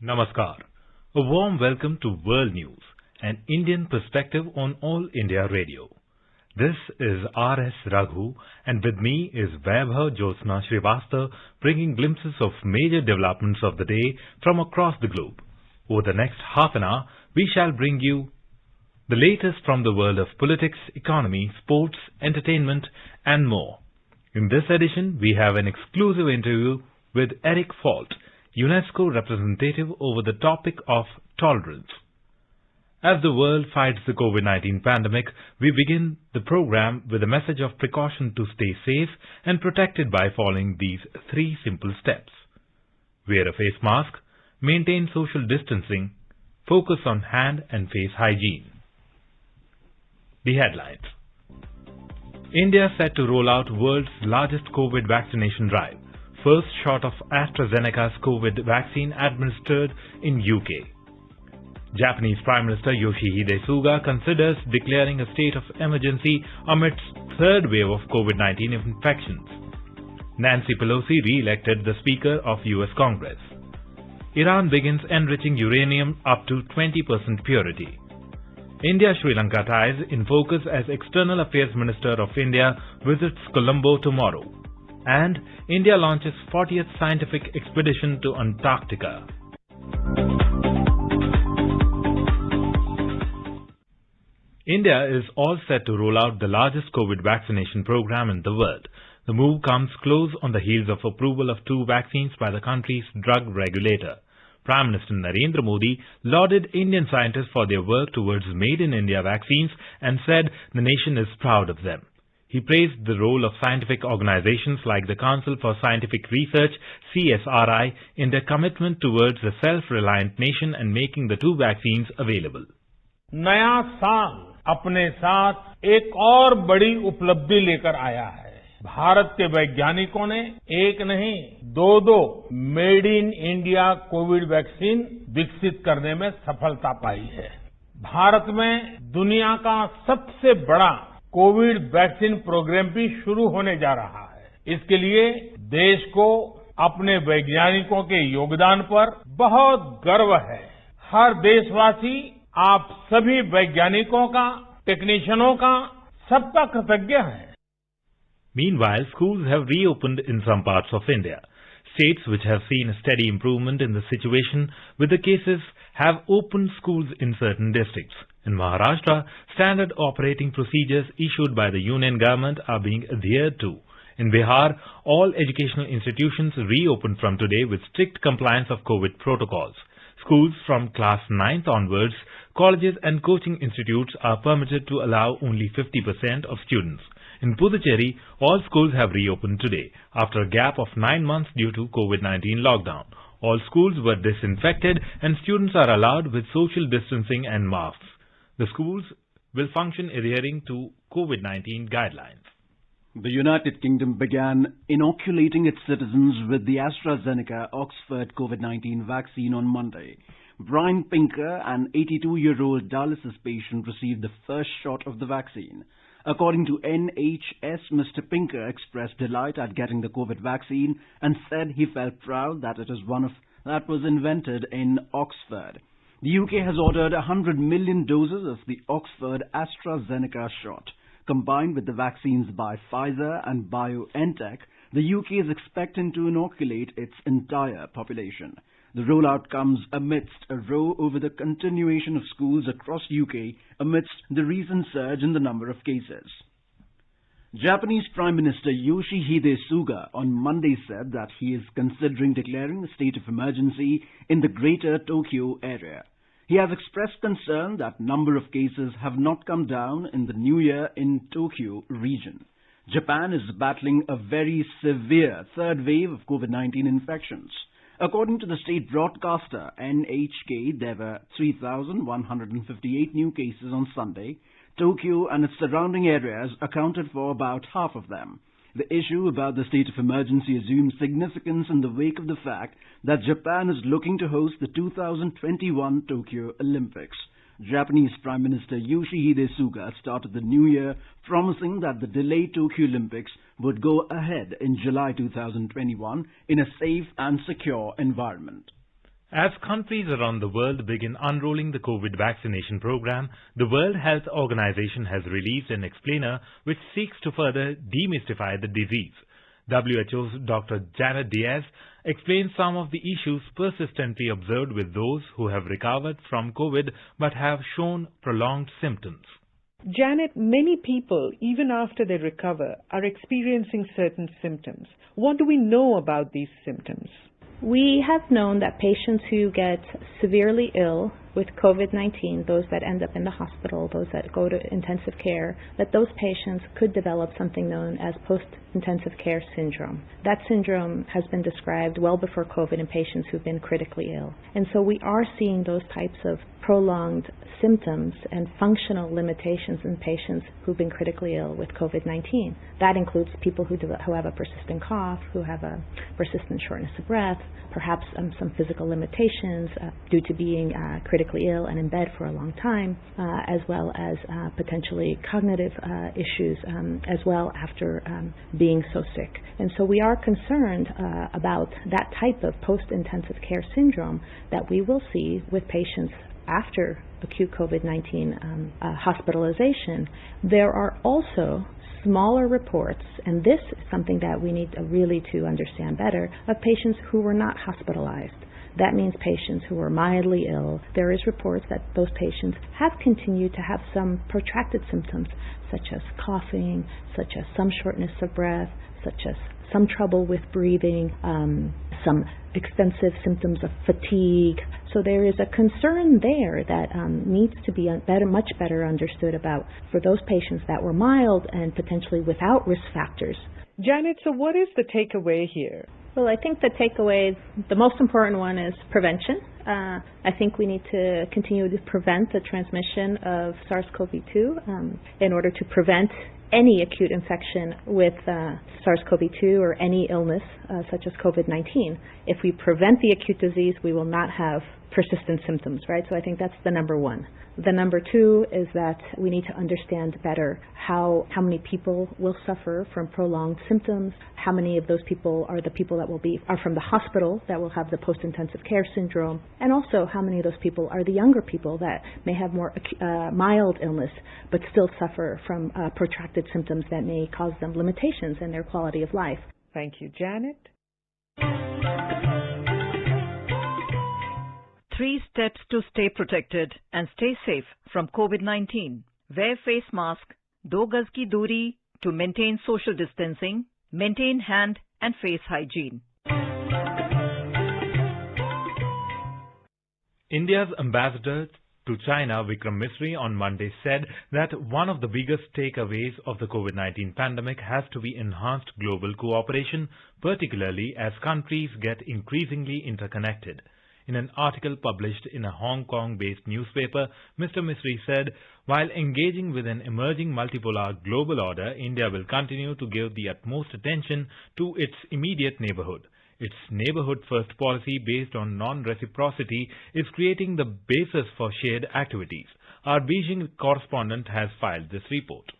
Namaskar. A warm welcome to World News, an Indian perspective on All India Radio. This is R.S. Raghu, and with me is Vaibhav Jyotsna Srivastava, bringing glimpses of major developments of the day from across the globe. Over the next half an hour, we shall bring you the latest from the world of politics, economy, sports, entertainment, and more. In this edition, we have an exclusive interview with Eric Falt, UNESCO representative over the topic of tolerance. As the world fights the COVID-19 pandemic, we begin the program with a message of precaution to stay safe and protected by following these three simple steps. Wear a face mask, maintain social distancing, focus on hand and face hygiene. The headlines. India set to roll out world's largest COVID vaccination drive. First shot of AstraZeneca's COVID vaccine administered in UK. Japanese Prime Minister Yoshihide Suga considers declaring a state of emergency amidst third wave of COVID-19 infections. Nancy Pelosi re-elected the Speaker of US Congress. Iran begins enriching uranium up to 20% purity. India-Sri Lanka ties in focus as External Affairs Minister of India visits Colombo tomorrow. And India launches 40th scientific expedition to Antarctica. India is all set to roll out the largest COVID vaccination program in the world. The move comes close on the heels of approval of 2 vaccines by the country's drug regulator. Prime Minister Narendra Modi lauded Indian scientists for their work towards Made in India vaccines and said the nation is proud of them. He praised the role of scientific organizations like the Council for Scientific Research, CSRI, in their commitment towards a self-reliant nation and making the 2 vaccines available. नया साल अपने साथ एक और बड़ी उपलब्धि लेकर आया है। भारत के वैज्ञानिकों ने एक नहीं दो made in India Covid vaccine विकसित करने में सफलता पाई है। भारत में दुनिया का सबसे बड़ा कोविड वैक्सीन प्रोग्राम भी शुरू होने जा रहा है। इसके लिए देश को अपने वैज्ञानिकों के योगदान पर बहुत गर्व है। हर देशवासी आप सभी वैज्ञानिकों का, टेक्नीशियनों का, सबका कृतज्ञ है। Meanwhile, schools have reopened in some parts of India. States which have seen a steady improvement in the situation with the cases have opened schools in certain districts. In Maharashtra, standard operating procedures issued by the union government are being adhered to. In Bihar, all educational institutions reopened from today with strict compliance of COVID protocols. Schools from class 9th onwards, colleges and coaching institutes are permitted to allow only 50% of students. In Puducherry, all schools have reopened today after a gap of 9 months due to COVID-19 lockdown. All schools were disinfected and students are allowed with social distancing and masks. The schools will function adhering to COVID-19 guidelines. The United Kingdom began inoculating its citizens with the AstraZeneca Oxford COVID-19 vaccine on Monday. Brian Pinker, an 82-year-old dialysis patient, received the first shot of the vaccine. According to NHS, Mr. Pinker expressed delight at getting the COVID vaccine and said he felt proud that it is one that was invented in Oxford. The UK has ordered 100 million doses of the Oxford AstraZeneca shot. Combined with the vaccines by Pfizer and BioNTech, the UK is expecting to inoculate its entire population. The rollout comes amidst a row over the continuation of schools across UK amidst the recent surge in the number of cases. Japanese Prime Minister Yoshihide Suga on Monday said that he is considering declaring a state of emergency in the greater Tokyo area. He has expressed concern that number of cases have not come down in the new year in Tokyo region. Japan is battling a very severe third wave of COVID-19 infections. According to the state broadcaster NHK, there were 3,158 new cases on Sunday. Tokyo and its surrounding areas accounted for about half of them. The issue about the state of emergency assumes significance in the wake of the fact that Japan is looking to host the 2021 Tokyo Olympics. Japanese Prime Minister Yoshihide Suga started the new year promising that the delayed Tokyo Olympics would go ahead in July 2021 in a safe and secure environment. As countries around the world begin unrolling the COVID vaccination program, the World Health Organization has released an explainer which seeks to further demystify the disease. WHO's Dr. Janet Diaz explains some of the issues persistently observed with those who have recovered from COVID but have shown prolonged symptoms. Janet, many people, even after they recover, are experiencing certain symptoms. What do we know about these symptoms? We have known that patients who get severely ill with COVID-19, those that end up in the hospital, those that go to intensive care, that those patients could develop something known as post-intensive care syndrome. That syndrome has been described well before COVID in patients who've been critically ill. And so we are seeing those types of prolonged symptoms and functional limitations in patients who've been critically ill with COVID-19. That includes people who have a persistent cough, who have a persistent shortness of breath, perhaps some physical limitations due to being critically ill and in bed for a long time, as well as potentially cognitive issues as well after being so sick. And so we are concerned about that type of post-intensive care syndrome that we will see with patients after acute COVID-19 hospitalization. There are also smaller reports, and this is something that we need really to understand better, of patients who were not hospitalized. That means patients who were mildly ill. There is reports that those patients have continued to have some protracted symptoms, such as coughing, such as some shortness of breath, such as some trouble with breathing, some extensive symptoms of fatigue. So there is a concern there that needs to be much better understood about for those patients that were mild and potentially without risk factors. Janet, so what is the takeaway here? Well, I think the takeaway, the most important one is prevention. I think we need to continue to prevent the transmission of SARS-CoV-2 in order to prevent any acute infection with SARS-CoV-2 or any illness such as COVID-19. If we prevent the acute disease, we will not have persistent symptoms, right? So I think that's the number one. The number two is that we need to understand better how many people will suffer from prolonged symptoms, how many of those people are the people that are from the hospital that will have the post-intensive care syndrome, and also how many of those people are the younger people that may have more mild illness but still suffer from protracted symptoms that may cause them limitations in their quality of life. Thank you, Janet. 3 steps to stay protected and stay safe from COVID-19. Wear face mask, 2 gaz ki duri to maintain social distancing, maintain hand and face hygiene. India's ambassador to China, Vikram Misri, on Monday said that one of the biggest takeaways of the COVID-19 pandemic has to be enhanced global cooperation, particularly as countries get increasingly interconnected. In an article published in a Hong Kong-based newspaper, Mr. Misri said, while engaging with an emerging multipolar global order, India will continue to give the utmost attention to its immediate neighborhood. Its neighborhood-first policy based on non-reciprocity is creating the basis for shared activities. Our Beijing correspondent has filed this report.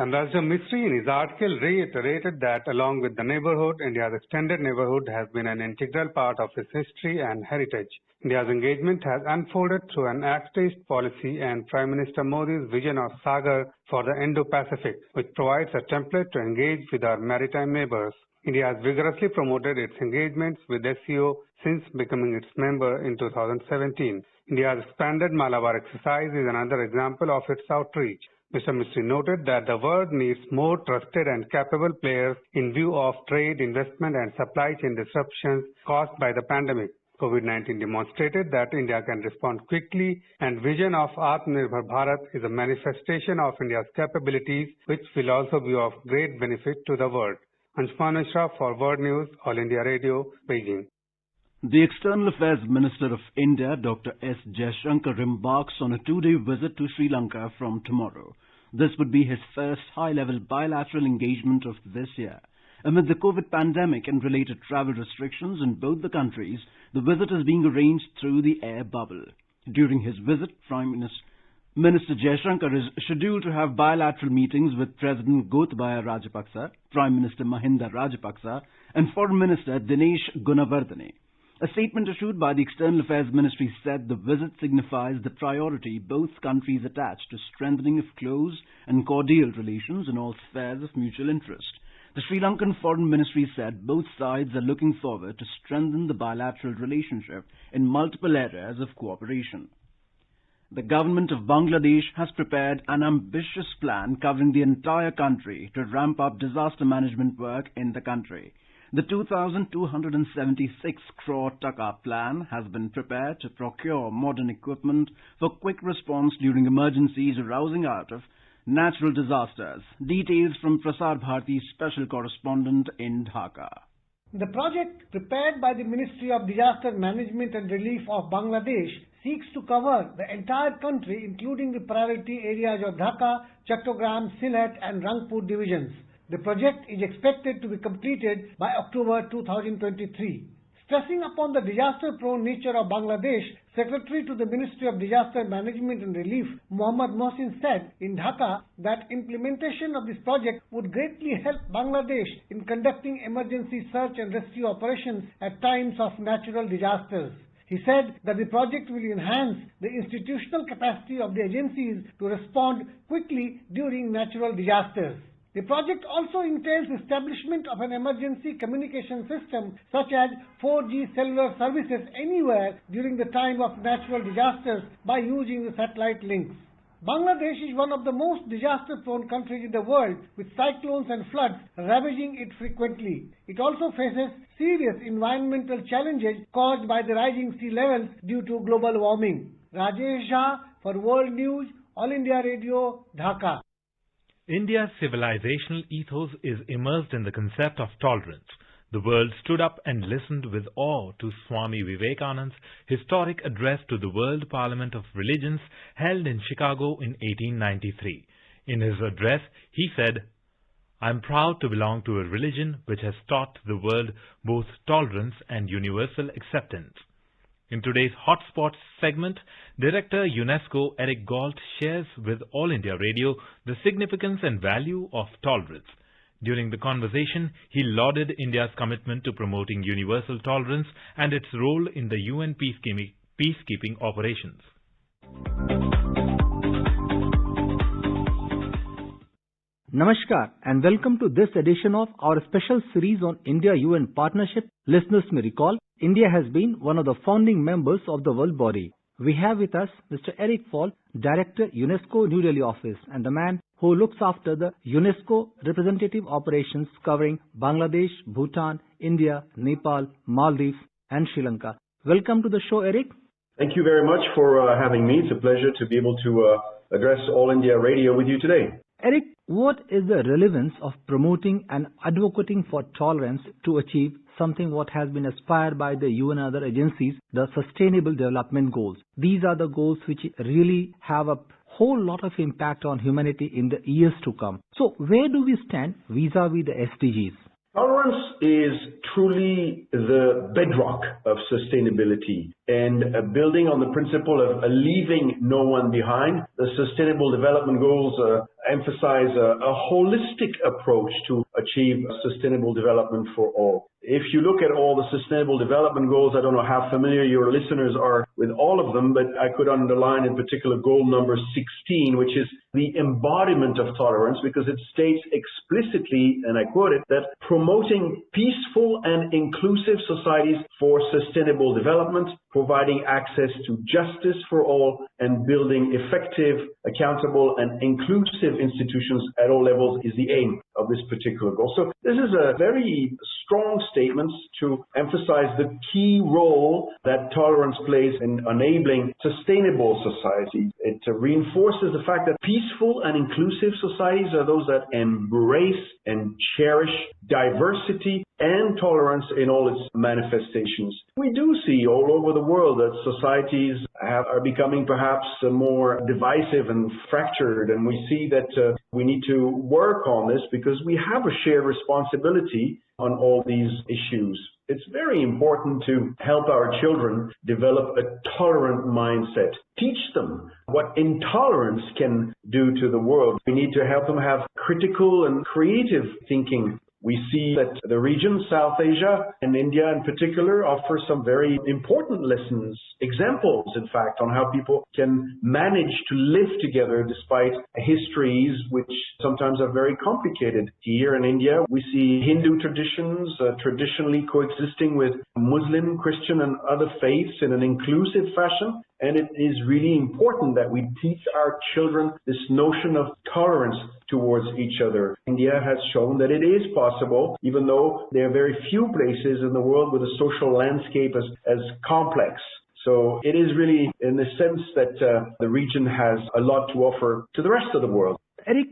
Ambassador Misri in his article reiterated that along with the neighborhood, India's extended neighborhood has been an integral part of its history and heritage. India's engagement has unfolded through an Act-East policy and Prime Minister Modi's vision of Sagar for the Indo-Pacific, which provides a template to engage with our maritime neighbors. India has vigorously promoted its engagements with SCO since becoming its member in 2017. India's expanded Malabar exercise is another example of its outreach. Mr. Misri noted that the world needs more trusted and capable players in view of trade, investment and supply chain disruptions caused by the pandemic. COVID-19 demonstrated that India can respond quickly, and vision of Atmanirbhar Bharat is a manifestation of India's capabilities, which will also be of great benefit to the world. Anshuman Mishra for World News, All India Radio, Beijing. The External Affairs Minister of India, Dr. S. Jaishankar, embarks on a 2-day visit to Sri Lanka from tomorrow. This would be his first high-level bilateral engagement of this year. Amid the COVID pandemic and related travel restrictions in both the countries, the visit is being arranged through the air bubble. During his visit, Minister Jaishankar is scheduled to have bilateral meetings with President Gotabaya Rajapaksa, Prime Minister Mahinda Rajapaksa, and Foreign Minister Dinesh Gunawardene. A statement issued by the External Affairs Ministry said the visit signifies the priority both countries attach to strengthening of close and cordial relations in all spheres of mutual interest. The Sri Lankan Foreign Ministry said both sides are looking forward to strengthen the bilateral relationship in multiple areas of cooperation. The government of Bangladesh has prepared an ambitious plan covering the entire country to ramp up disaster management work in the country. The 2,276 crore taka plan has been prepared to procure modern equipment for quick response during emergencies arising out of natural disasters. Details from Prasar Bharati's special correspondent in Dhaka. The project, prepared by the Ministry of Disaster Management and Relief of Bangladesh, seeks to cover the entire country, including the priority areas of Dhaka, Chattogram, Sylhet and Rangpur divisions. The project is expected to be completed by October 2023. Stressing upon the disaster-prone nature of Bangladesh, Secretary to the Ministry of Disaster Management and Relief, Mohammad Mohsin, said in Dhaka that implementation of this project would greatly help Bangladesh in conducting emergency search and rescue operations at times of natural disasters. He said that the project will enhance the institutional capacity of the agencies to respond quickly during natural disasters. The project also entails establishment of an emergency communication system such as 4G cellular services anywhere during the time of natural disasters by using the satellite links. Bangladesh is one of the most disaster-prone countries in the world, with cyclones and floods ravaging it frequently. It also faces serious environmental challenges caused by the rising sea levels due to global warming. Rajesh Jha for World News, All India Radio, Dhaka. India's civilizational ethos is immersed in the concept of tolerance. The world stood up and listened with awe to Swami Vivekananda's historic address to the World Parliament of Religions held in Chicago in 1893. In his address, he said, "I am proud to belong to a religion which has taught the world both tolerance and universal acceptance." In today's Hotspots segment, Director UNESCO Eric Galt shares with All India Radio the significance and value of tolerance. During the conversation, he lauded India's commitment to promoting universal tolerance and its role in the UN peacekeeping operations. Namaskar and welcome to this edition of our special series on India-UN partnership. Listeners may recall, India has been one of the founding members of the world body. We have with us Mr. Eric Fall, Director, UNESCO New Delhi office, and the man who looks after the UNESCO representative operations covering Bangladesh, Bhutan, India, Nepal, Maldives and Sri Lanka. Welcome to the show, Eric. Thank you very much for having me. It's a pleasure to be able to address All India Radio with you today. Eric, what is the relevance of promoting and advocating for tolerance to achieve something what has been aspired by the UN and other agencies, the Sustainable Development Goals? These are the goals which really have a whole lot of impact on humanity in the years to come. So where do we stand vis-a-vis the SDGs? Tolerance is truly the bedrock of sustainability, and building on the principle of leaving no one behind, the Sustainable Development Goals emphasize a holistic approach to achieve sustainable development for all. If you look at all the Sustainable Development Goals, I don't know how familiar your listeners are with all of them, but I could underline in particular goal number 16, which is the embodiment of tolerance, because it states explicitly, and I quote it, that promoting peaceful and inclusive societies for sustainable development, providing access to justice for all, and building effective, accountable, and inclusive institutions at all levels is the aim of this particular goal. So this is a very strong statement to emphasize the key role that tolerance plays in enabling sustainable societies. It reinforces the fact that peaceful and inclusive societies are those that embrace and cherish diversity and tolerance in all its manifestations. We do see all over the world that societies are becoming perhaps more divisive and fractured, and we see that we need to work on this because we have a shared responsibility on all these issues. It's very important to help our children develop a tolerant mindset. Teach them what intolerance can do to the world. We need to help them have critical and creative thinking We see that the region, South Asia and India in particular, offer some very important lessons, examples, in fact, on how people can manage to live together despite histories which sometimes are very complicated. Here in India, we see Hindu traditions traditionally coexisting with Muslim, Christian, and other faiths in an inclusive fashion. And it is really important that we teach our children this notion of tolerance towards each other. India has shown that it is possible, even though there are very few places in the world with a social landscape as complex. So it is really in the sense that the region has a lot to offer to the rest of the world. Eric,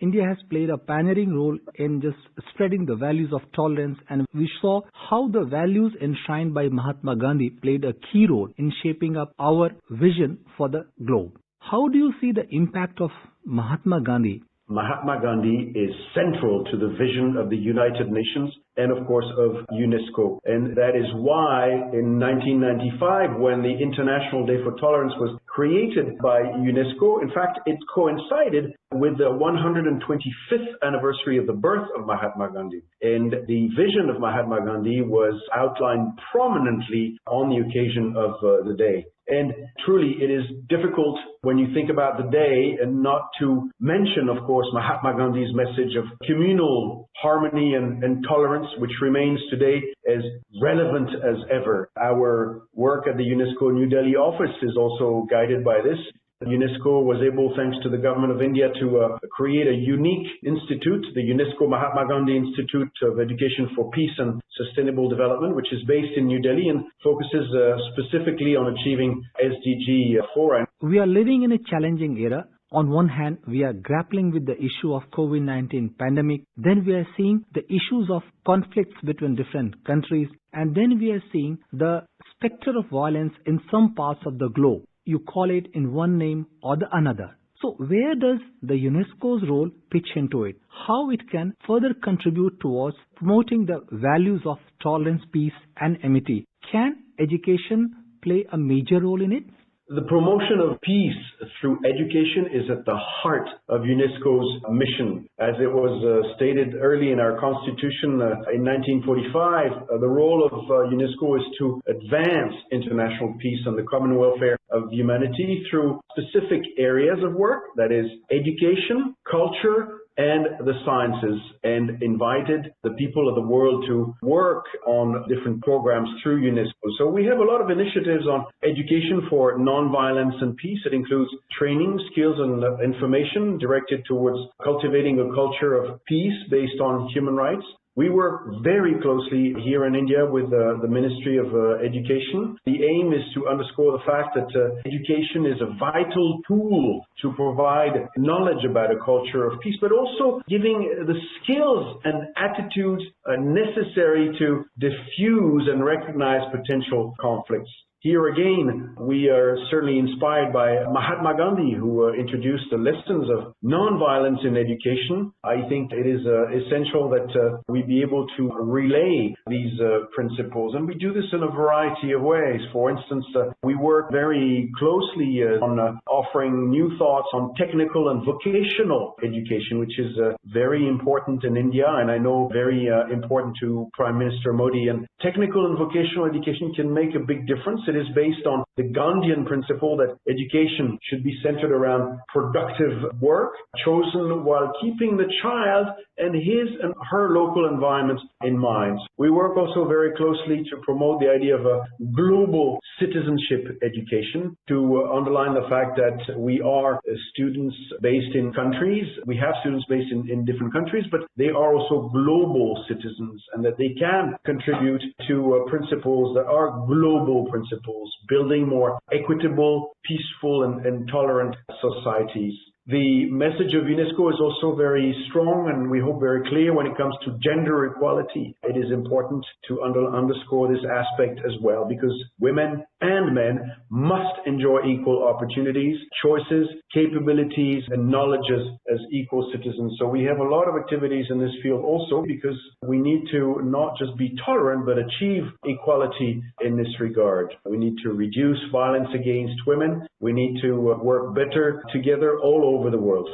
India has played a pioneering role in just spreading the values of tolerance, and we saw how the values enshrined by Mahatma Gandhi played a key role in shaping up our vision for the globe. How do you see the impact of Mahatma Gandhi? Mahatma Gandhi is central to the vision of the United Nations and, of course, of UNESCO. And that is why in 1995, when the International Day for Tolerance was created by UNESCO, in fact, it coincided with the 125th anniversary of the birth of Mahatma Gandhi. And the vision of Mahatma Gandhi was outlined prominently on the occasion of the day. And truly, it is difficult when you think about the day and not to mention, of course, Mahatma Gandhi's message of communal harmony and tolerance, which remains today as relevant as ever. Our work at the UNESCO New Delhi office is also guided by this. UNESCO was able, thanks to the government of India, to create a unique institute, the UNESCO Mahatma Gandhi Institute of Education for Peace and Sustainable Development, which is based in New Delhi and focuses specifically on achieving SDG 4. We are living in a challenging era. On one hand, we are grappling with the issue of COVID-19 pandemic. Then we are seeing the issues of conflicts between different countries. And then we are seeing the specter of violence in some parts of the globe. You call it in one name or the another. So where does the UNESCO's role pitch into it? How it can further contribute towards promoting the values of tolerance, peace and amity? Can education play a major role in it? The promotion of peace through education is at the heart of UNESCO's mission. As it was stated early in our constitution in 1945, the role of UNESCO is to advance international peace and the common welfare of humanity through specific areas of work, that is education, culture, and the sciences, and invited the people of the world to work on different programs through UNESCO. So we have a lot of initiatives on education for non-violence and peace. It includes training, skills, and information directed towards cultivating a culture of peace based on human rights. We work very closely here in India with the Ministry of Education. The aim is to underscore the fact that education is a vital tool to provide knowledge about a culture of peace, but also giving the skills and attitudes necessary to diffuse and recognize potential conflicts. Here again, we are certainly inspired by Mahatma Gandhi, who introduced the lessons of non-violence in education. I think it is essential that we be able to relay these principles, and we do this in a variety of ways. For instance, we work very closely on offering new thoughts on technical and vocational education, which is very important in India, and I know very important to Prime Minister Modi. And technical and vocational education can make a big difference. It is based on the Gandhian principle that education should be centered around productive work, chosen while keeping the child and his and her local environment in mind. We work also very closely to promote the idea of a global citizenship education, to underline the fact that we are students based in countries. We have students based in different countries, but they are also global citizens, and that they can contribute to principles that are global principles, building more equitable, peaceful, and tolerant societies. The message of UNESCO is also very strong and we hope very clear when it comes to gender equality. It is important to underscore this aspect as well, because women and men must enjoy equal opportunities, choices, capabilities, and knowledge as equal citizens. So we have a lot of activities in this field also, because we need to not just be tolerant, but achieve equality in this regard. We need to reduce violence against women. We need to work better together all over the world.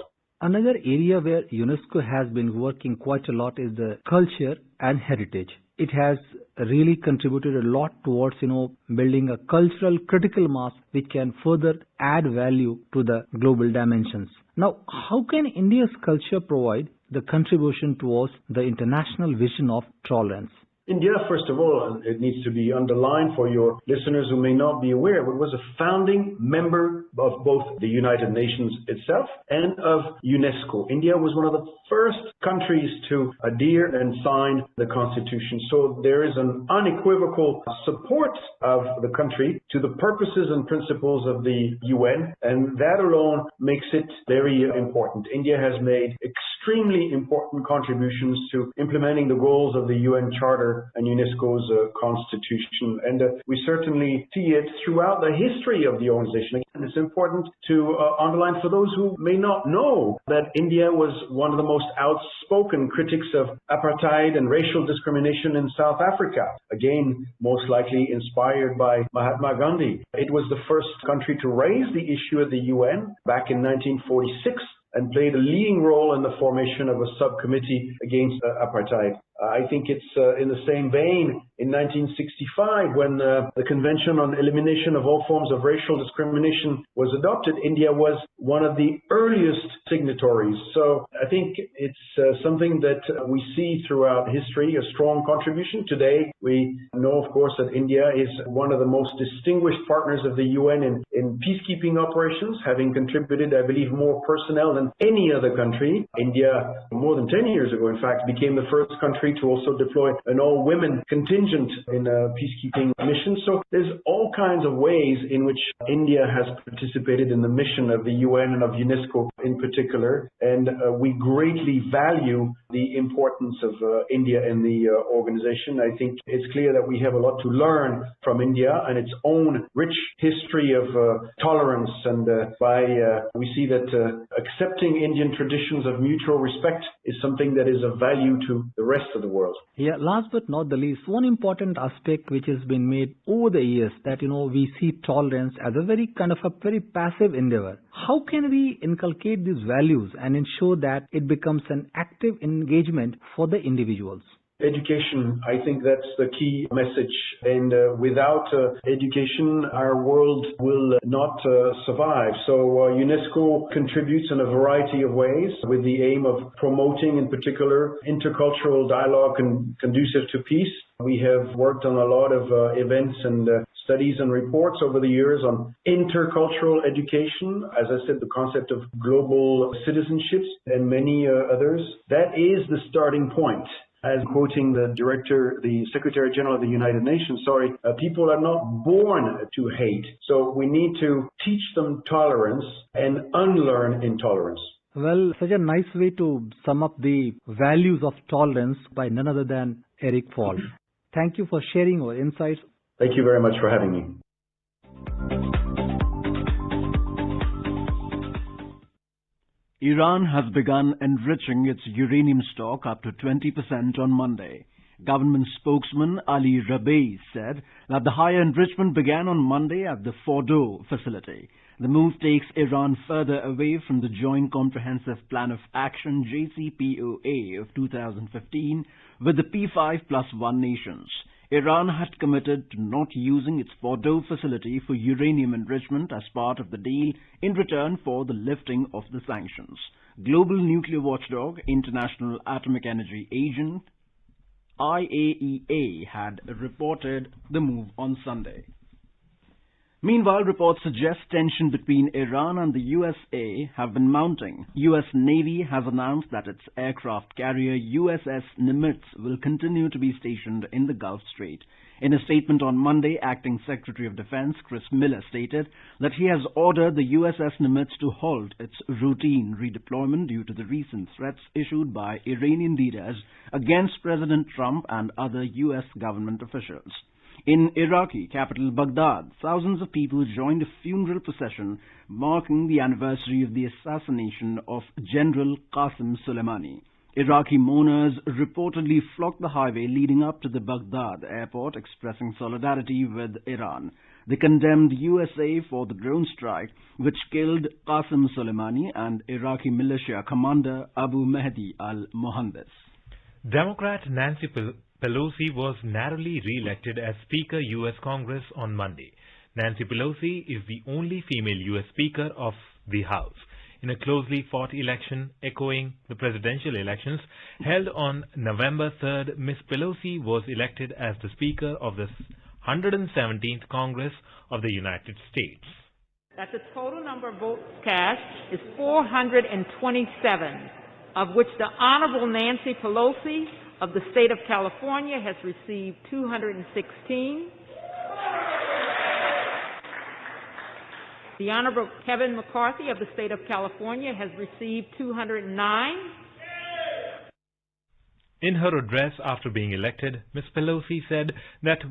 Another area where UNESCO has been working quite a lot is the culture and heritage. It has really contributed a lot towards, building a cultural critical mass which can further add value to the global dimensions. Now, how can India's culture provide the contribution towards the international vision of tolerance? India, first of all, it needs to be underlined for your listeners who may not be aware, but was a founding member of both the United Nations itself and of UNESCO. India was one of the first countries to adhere and sign the Constitution. So there is an unequivocal support of the country to the purposes and principles of the UN, and that alone makes it very important. India has made extremely important contributions to implementing the goals of the UN Charter and UNESCO's constitution. And we certainly see it throughout the history of the organization. Again, it's important to underline for those who may not know that India was one of the most outspoken critics of apartheid and racial discrimination in South Africa. Again, most likely inspired by Mahatma Gandhi. It was the first country to raise the issue at the UN back in 1946 and played a leading role in the formation of a subcommittee against apartheid. I think it's in the same vein in 1965 when the Convention on Elimination of All Forms of Racial Discrimination was adopted. India was one of the earliest signatories. So I think it's something that we see throughout history, a strong contribution. Today, we know, of course, that India is one of the most distinguished partners of the UN in peacekeeping operations, having contributed, I believe, more personnel than any other country. India, more than 10 years ago, in fact, became the first country to also deploy an all-women contingent in a peacekeeping mission. So there's all kinds of ways in which India has participated in the mission of the UN and of UNESCO in particular, and we greatly value the importance of India in the organization. I think it's clear that we have a lot to learn from India and its own rich history of tolerance, and we see that accepting Indian traditions of mutual respect is something that is of value to the rest of the world. Yeah, last but not the least, one important aspect which has been made over the years that, we see tolerance as a very passive endeavor. How can we inculcate these values and ensure that it becomes an active engagement for the individuals? Education, I think that's the key message. And without education, our world will not survive. So UNESCO contributes in a variety of ways with the aim of promoting, in particular, intercultural dialogue conducive to peace. We have worked on a lot of events and studies and reports over the years on intercultural education, as I said, the concept of global citizenships and many others. That is the starting point. As quoting the Secretary General of the United Nations, people are not born to hate. So we need to teach them tolerance and unlearn intolerance. Well, such a nice way to sum up the values of tolerance by none other than Eric Fall. Thank you for sharing your insights. Thank you very much for having me. Iran has begun enriching its uranium stock up to 20% on Monday. Government spokesman Ali Rabeih said that the higher enrichment began on Monday at the Fordow facility. The move takes Iran further away from the Joint Comprehensive Plan of Action JCPOA of 2015 with the P5+1 nations. Iran had committed to not using its Fordow facility for uranium enrichment as part of the deal in return for the lifting of the sanctions. Global nuclear watchdog, International Atomic Energy Agency, IAEA, had reported the move on Sunday. Meanwhile, reports suggest tension between Iran and the USA have been mounting. U.S. Navy has announced that its aircraft carrier USS Nimitz will continue to be stationed in the Gulf Strait. In a statement on Monday, Acting Secretary of Defense Chris Miller stated that he has ordered the USS Nimitz to halt its routine redeployment due to the recent threats issued by Iranian leaders against President Trump and other U.S. government officials. In Iraqi capital Baghdad, thousands of people joined a funeral procession marking the anniversary of the assassination of General Qasem Soleimani. Iraqi mourners reportedly flocked the highway leading up to the Baghdad airport, expressing solidarity with Iran. They condemned USA for the drone strike, which killed Qasem Soleimani and Iraqi militia commander Abu Mahdi al-Mohandes. Democrat Nancy Pelosi was narrowly re-elected as Speaker U.S. Congress on Monday. Nancy Pelosi is the only female U.S. Speaker of the House. In a closely fought election echoing the presidential elections held on November 3rd, Ms. Pelosi was elected as the Speaker of the 117th Congress of the United States. That the total number of votes cast is 427, of which the Honorable Nancy Pelosi of the state of California has received 216. The Honorable Kevin McCarthy of the state of California has received 209. In her address after being elected, Ms. Pelosi said that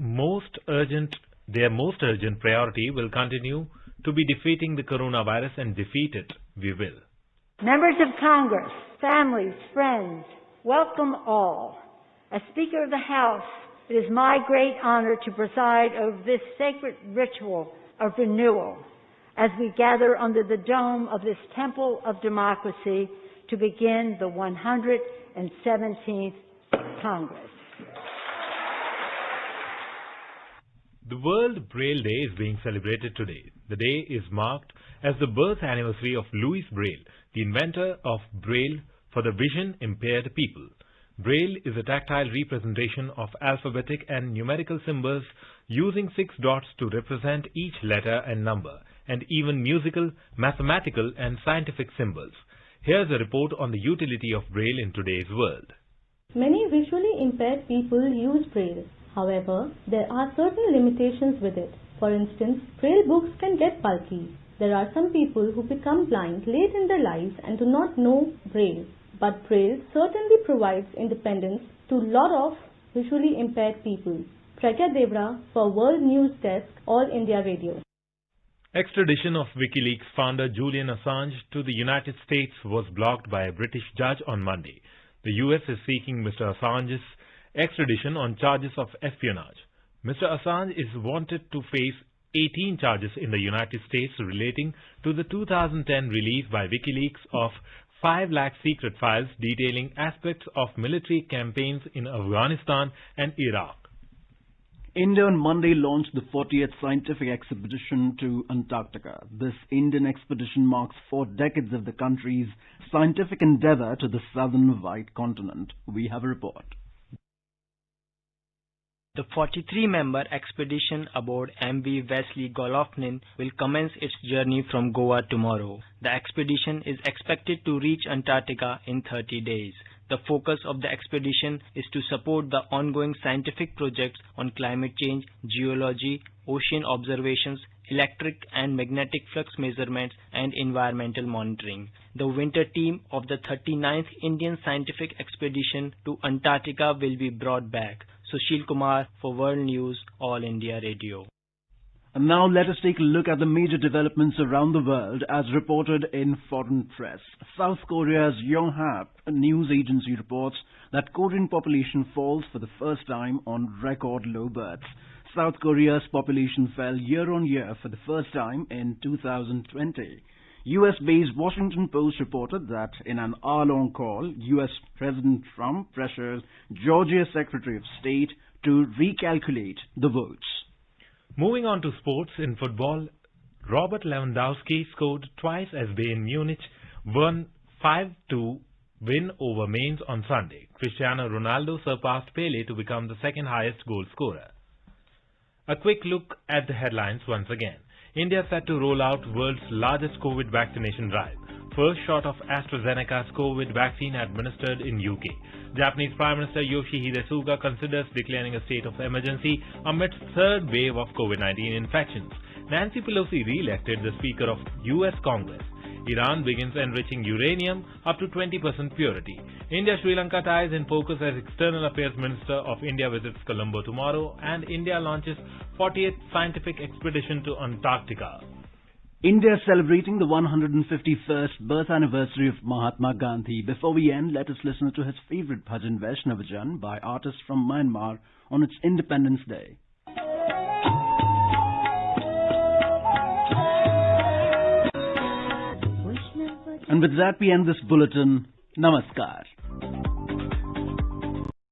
their most urgent priority will continue to be defeating the coronavirus, and defeat it we will. Members of Congress, families, friends, welcome all. As Speaker of the House, it is my great honor to preside over this sacred ritual of renewal as we gather under the dome of this temple of democracy to begin the 117th Congress. The World Braille Day is being celebrated today. The day is marked as the birth anniversary of Louis Braille, the inventor of Braille for the vision-impaired people. Braille is a tactile representation of alphabetic and numerical symbols using 6 dots to represent each letter and number, and even musical, mathematical and scientific symbols. Here's a report on the utility of Braille in today's world. Many visually impaired people use Braille. However, there are certain limitations with it. For instance, Braille books can get bulky. There are some people who become blind late in their lives and do not know Braille. But Braille certainly provides independence to a lot of visually impaired people. Pragya Devra for World News Desk, All India Radio. Extradition of WikiLeaks founder Julian Assange to the United States was blocked by a British judge on Monday. The US is seeking Mr. Assange's extradition on charges of espionage. Mr. Assange is wanted to face 18 charges in the United States relating to the 2010 release by WikiLeaks of 5 lakh secret files detailing aspects of military campaigns in Afghanistan and Iraq. India on Monday launched the 40th scientific expedition to Antarctica. This Indian expedition marks 4 decades of the country's scientific endeavour to the southern white continent. We have a report. The 43-member expedition aboard MV Wesley Golofnin will commence its journey from Goa tomorrow. The expedition is expected to reach Antarctica in 30 days. The focus of the expedition is to support the ongoing scientific projects on climate change, geology, ocean observations, electric and magnetic flux measurements, and environmental monitoring. The winter team of the 39th Indian Scientific Expedition to Antarctica will be brought back. Sushil Kumar for World News, All India Radio. And now let us take a look at the major developments around the world as reported in foreign press. South Korea's Yonhap news agency reports that Korean population falls for the first time on record low births. South Korea's population fell year on year for the first time in 2020. US-based Washington Post reported that in an hour-long call, US President Trump pressured Georgia's Secretary of State to recalculate the votes. Moving on to sports, in football, Robert Lewandowski scored twice as Bayern Munich won 5-2 win over Mainz on Sunday. Cristiano Ronaldo surpassed Pele to become the second highest goal scorer. A quick look at the headlines once again. India set to roll out world's largest COVID vaccination drive. First shot of AstraZeneca's COVID vaccine administered in UK. Japanese Prime Minister Yoshihide Suga considers declaring a state of emergency amidst third wave of COVID-19 infections. Nancy Pelosi re-elected the Speaker of US Congress. Iran begins enriching uranium up to 20% purity. India-Sri Lanka ties in focus as External Affairs Minister of India visits Colombo tomorrow, and India launches 40th scientific expedition to Antarctica. India is celebrating the 151st birth anniversary of Mahatma Gandhi. Before we end, let us listen to his favorite bhajan Vaishnavajan by artists from Myanmar on its Independence Day. And with that we end this bulletin. Namaskar.